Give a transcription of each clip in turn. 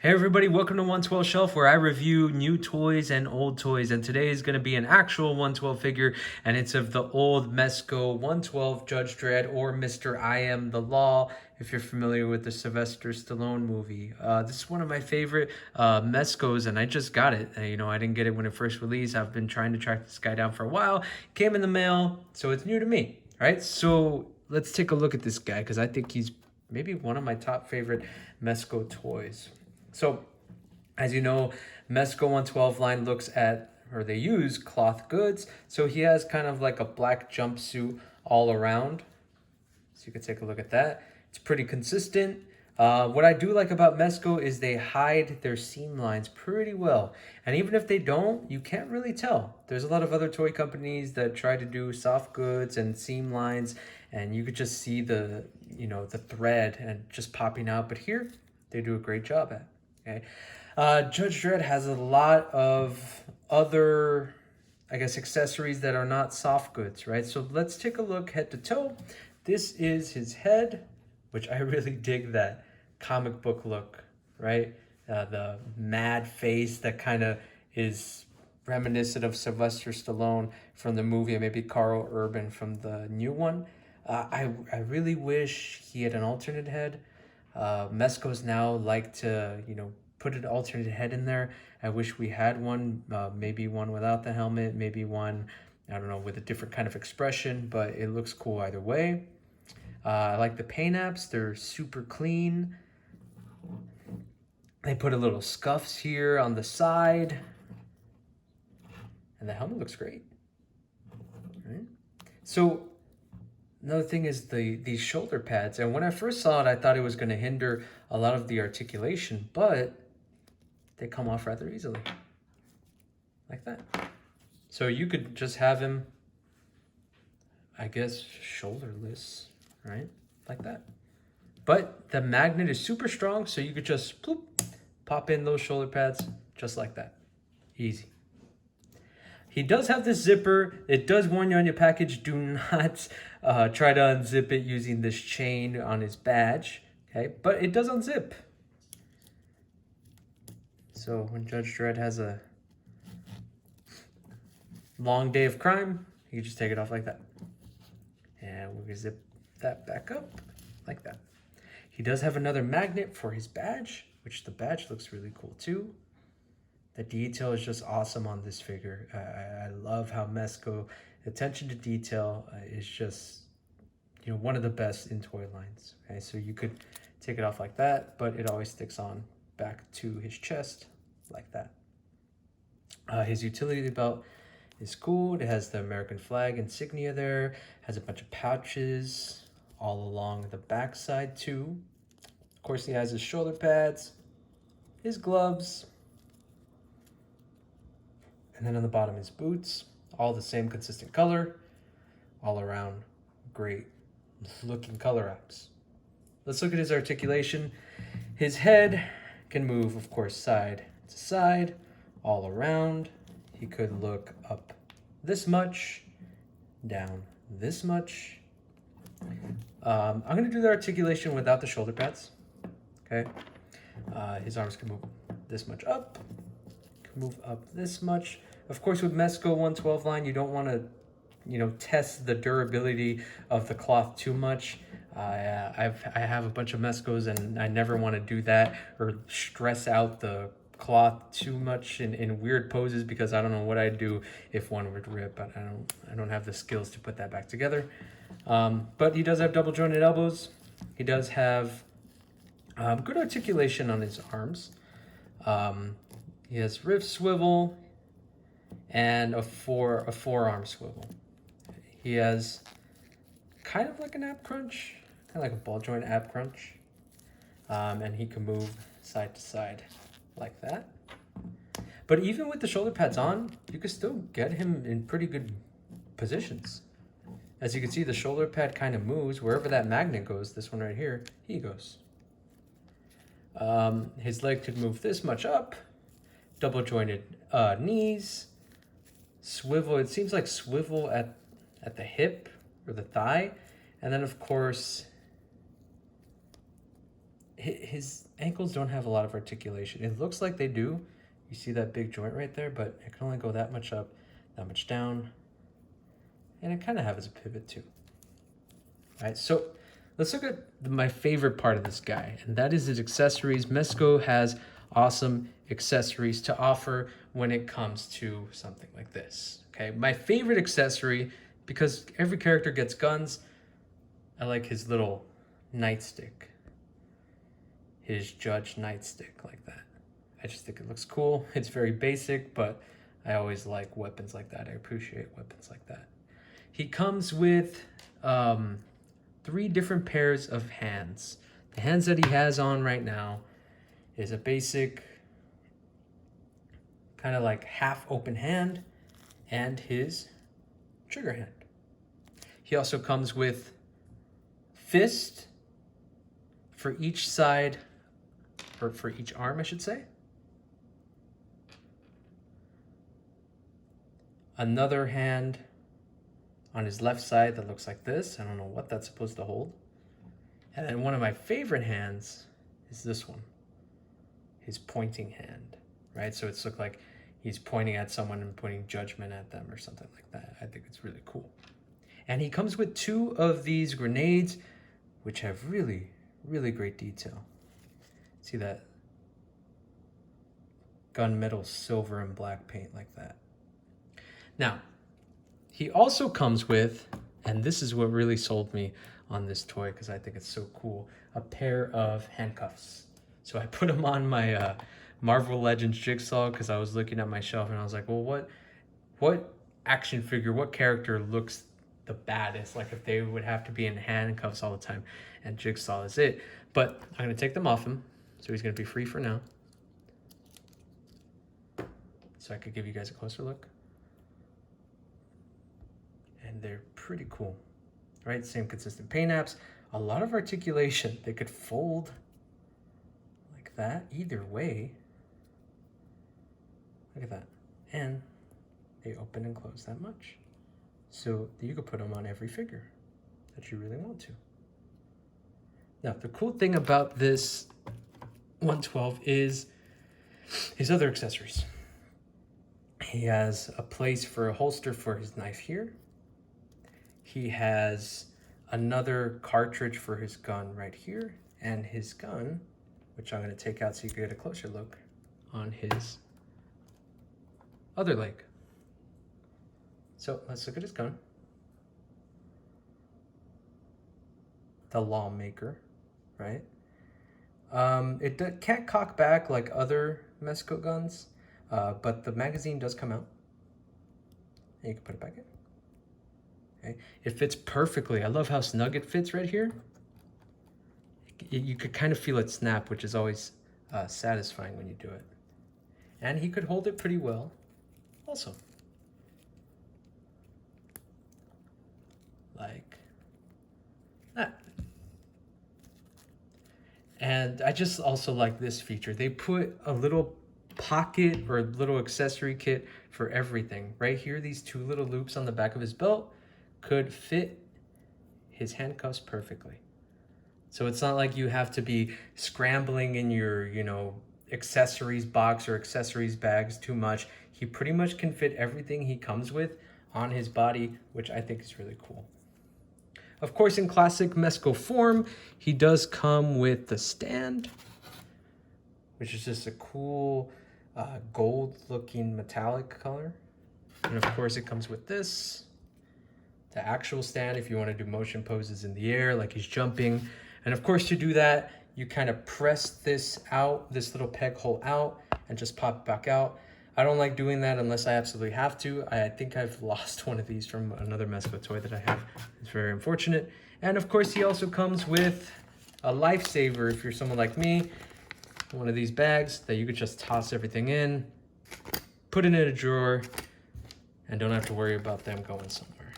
Hey everybody, welcome to 112 Shelf, where I review new toys and old toys, and today is going to be an actual 112 figure, and it's of the old Mezco 112 Judge Dredd, or Mr. I Am the Law, if you're familiar with the Sylvester Stallone movie. This is one of my favorite Mezcos, and I just got it. I didn't get it when it first released. I've been trying to track this guy down for a while. Came in the mail, so it's new to me. All right, so let's take a look at this guy, because I think he's maybe one of my top favorite Mezco toys. So, as you know, Mezco 112 line looks at, or they use cloth goods. So he has kind of like a black jumpsuit all around. So you can take a look at that. It's pretty consistent. What I do like about Mezco is they hide their seam lines pretty well. And even if they don't, you can't really tell. There's a lot of other toy companies that try to do soft goods and seam lines, and you could just see the thread and just popping out. But here, they do a great job at. Okay. Judge Dredd has a lot of other, accessories that are not soft goods, right? So let's take a look head to toe. This is his head, which I really dig that comic book look, right? The mad face that kind of is reminiscent of Sylvester Stallone from the movie, and maybe Carl Urban from the new one. I really wish he had an alternate head. Mezco's now like to, put an alternate head in there. I wish we had one, maybe one without the helmet, maybe one, I don't know, with a different kind of expression, but it looks cool either way. I like the paint apps. They're super clean. They put a little scuffs here on the side. And the helmet looks great. Right? So another thing is these shoulder pads. And when I first saw it, I thought it was going to hinder a lot of the articulation, but they come off rather easily. Like that. So you could just have him, shoulderless, right? Like that. But the magnet is super strong, so you could just bloop, pop in those shoulder pads just like that. Easy. He does have this zipper. It does warn you on your package, do not try to unzip it using this chain on his badge, okay? But it does unzip. So when Judge Dredd has a long day of crime, you can just take it off like that. And we're gonna zip that back up like that. He does have another magnet for his badge, which the badge looks really cool too. The detail is just awesome on this figure. I love how Mezco, attention to detail is just, one of the best in toy lines. Okay, so you could take it off like that, but it always sticks on back to his chest like that. His utility belt is cool. It has the American flag insignia there. Has a bunch of pouches all along the back side too. Of course, he has his shoulder pads, his gloves, and then on the bottom, his boots, all the same consistent color, all around great looking color apps. Let's look at his articulation. His head can move, of course, side to side, all around. He could look up this much, down this much. I'm gonna do the articulation without the shoulder pads, okay? His arms can move this much up, can move up this much. Of course, with Mezco 112 line, you don't want to, test the durability of the cloth too much. I have a bunch of Mezcos, and I never want to do that or stress out the cloth too much in weird poses, because I don't know what I'd do if one would rip. But I don't have the skills to put that back together. But he does have double jointed elbows. He does have good articulation on his arms. He has rib swivel and a forearm swivel. He has kind of like an ab crunch, kind of like a ball joint ab crunch. And he can move side to side like that. But even with the shoulder pads on, you can still get him in pretty good positions. As you can see, the shoulder pad kind of moves. Wherever that magnet goes, this one right here, he goes. His leg could move this much up. Double jointed knees. Swivel, it seems like swivel at the hip or the thigh. And then, of course, his ankles don't have a lot of articulation. It looks like they do. You see that big joint right there, but it can only go that much up, that much down. And it kind of has a pivot too. All right, so let's look at my favorite part of this guy, and that is his accessories. Mezco has awesome accessories to offer when it comes to something like this. Okay, my favorite accessory, because every character gets guns, I like his little nightstick. His Judge nightstick like that. I just think it looks cool. It's very basic, but I always like weapons like that. I appreciate weapons like that. He comes with 3 different pairs of hands. The hands that he has on right now is a basic kind of like half open hand and his trigger hand. He also comes with fist for each side, or for each arm, I should say. Another hand on his left side that looks like this. I don't know what that's supposed to hold. And then one of my favorite hands is this one, his pointing hand, right? So it's look like he's pointing at someone and pointing judgment at them or something like that. I think it's really cool. And he comes with 2 of these grenades, which have really, really great detail. See that gunmetal silver and black paint like that. Now, he also comes with, and this is what really sold me on this toy because I think it's so cool, a pair of handcuffs. So I put them on my Marvel Legends Jigsaw because I was looking at my shelf and I was like, well, what action figure, what character looks the baddest? Like if they would have to be in handcuffs all the time, and Jigsaw is it. But I'm going to take them off him, so he's going to be free for now. So I could give you guys a closer look. And they're pretty cool, right? Same consistent paint apps, a lot of articulation. They could fold like that either way. Look at that. And they open and close that much. So you could put them on every figure that you really want to. Now, the cool thing about this 112 is his other accessories. He has a place for a holster for his knife here. He has another cartridge for his gun right here, and his gun, which I'm going to take out so you can get a closer look, on his other leg. So let's look at his gun. The Lawmaker, right? It can't cock back like other Mezco guns, but the magazine does come out. And you can put it back in. Okay. It fits perfectly. I love how snug it fits right here. You could kind of feel it snap, which is always satisfying when you do it. And he could hold it pretty well also. Like that. And I just also like this feature. They put a little pocket or a little accessory kit for everything. Right here, these 2 little loops on the back of his belt could fit his handcuffs perfectly. So it's not like you have to be scrambling in your, accessories box or accessories bags too much. He pretty much can fit everything he comes with on his body, which I think is really cool. Of course, in classic Mezco form, he does come with the stand, which is just a cool gold-looking metallic color. And of course, it comes with this, the actual stand if you want to do motion poses in the air, like he's jumping. And of course, to do that, you kind of press this out, this little peg hole out, and just pop it back out. I don't like doing that unless I absolutely have to. I think I've lost one of these from another Mezco toy that I have. It's very unfortunate. And of course, he also comes with a lifesaver if you're someone like me. One of these bags that you could just toss everything in, put it in a drawer, and don't have to worry about them going somewhere.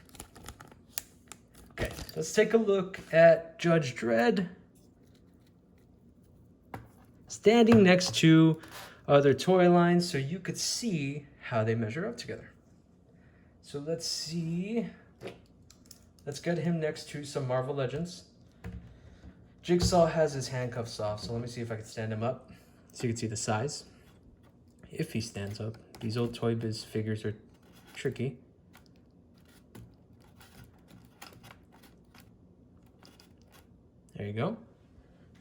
Okay, let's take a look at Judge Dredd. Standing next to other toy lines so you could see how they measure up together. So let's see. Let's get him next to some Marvel Legends. Jigsaw has his handcuffs off, so let me see if I can stand him up so you can see the size. If he stands up. These old Toy Biz figures are tricky. There you go.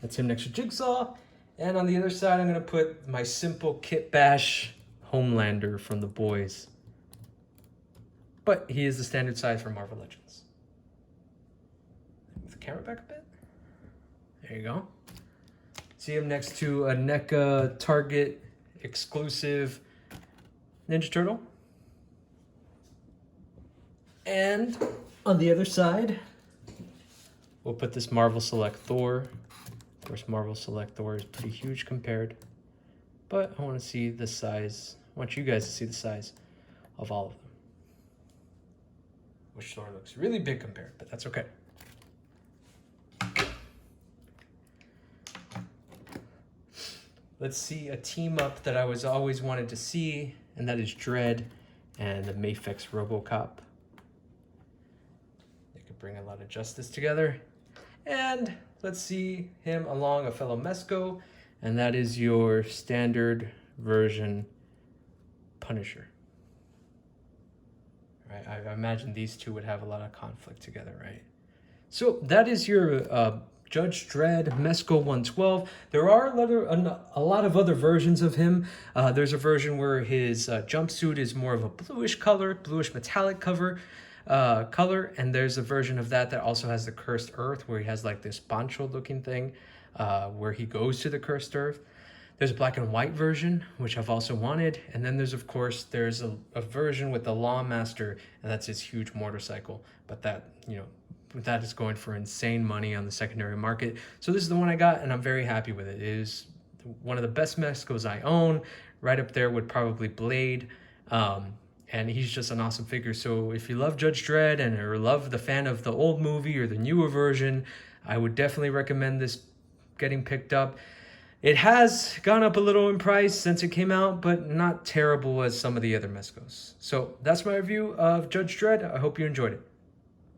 That's him next to Jigsaw. And on the other side, I'm going to put my simple Kit Bash Homelander from The Boys. But he is the standard size for Marvel Legends. Move the camera back a bit. There you go. See him next to a NECA Target exclusive Ninja Turtle. And on the other side, we'll put this Marvel Select Thor. Of course, Marvel Select Thor is pretty huge compared, but I want to see the size. I want you guys to see the size of all of them. Which Thor looks really big compared, but that's okay. Let's see a team up that I was always wanted to see, and that is Dredd and the Mafex RoboCop. They could bring a lot of justice together. And let's see him along a fellow Mezco, and that is your standard version Punisher. Right, I imagine these two would have a lot of conflict together, right? So that is your Judge Dredd Mezco 112. There are a lot of other versions of him. There's a version where his jumpsuit is more of a bluish color, bluish metallic color, and there's a version of that also has the Cursed Earth, where he has like this poncho looking thing where he goes to the Cursed Earth. There's a black and white version, which I've also wanted. And then there's, of course, there's a version with the Lawmaster, and that's his huge motorcycle. But that, you know, that is going for insane money on the secondary market. So this is the one I got, and I'm very happy with it. It is one of the best Mezcos I own, right up there with probably Blade. And he's just an awesome figure. So if you love Judge Dredd or love the fan of the old movie or the newer version, I would definitely recommend this getting picked up. It has gone up a little in price since it came out, but not terrible as some of the other Mezcos. So that's my review of Judge Dredd. I hope you enjoyed it.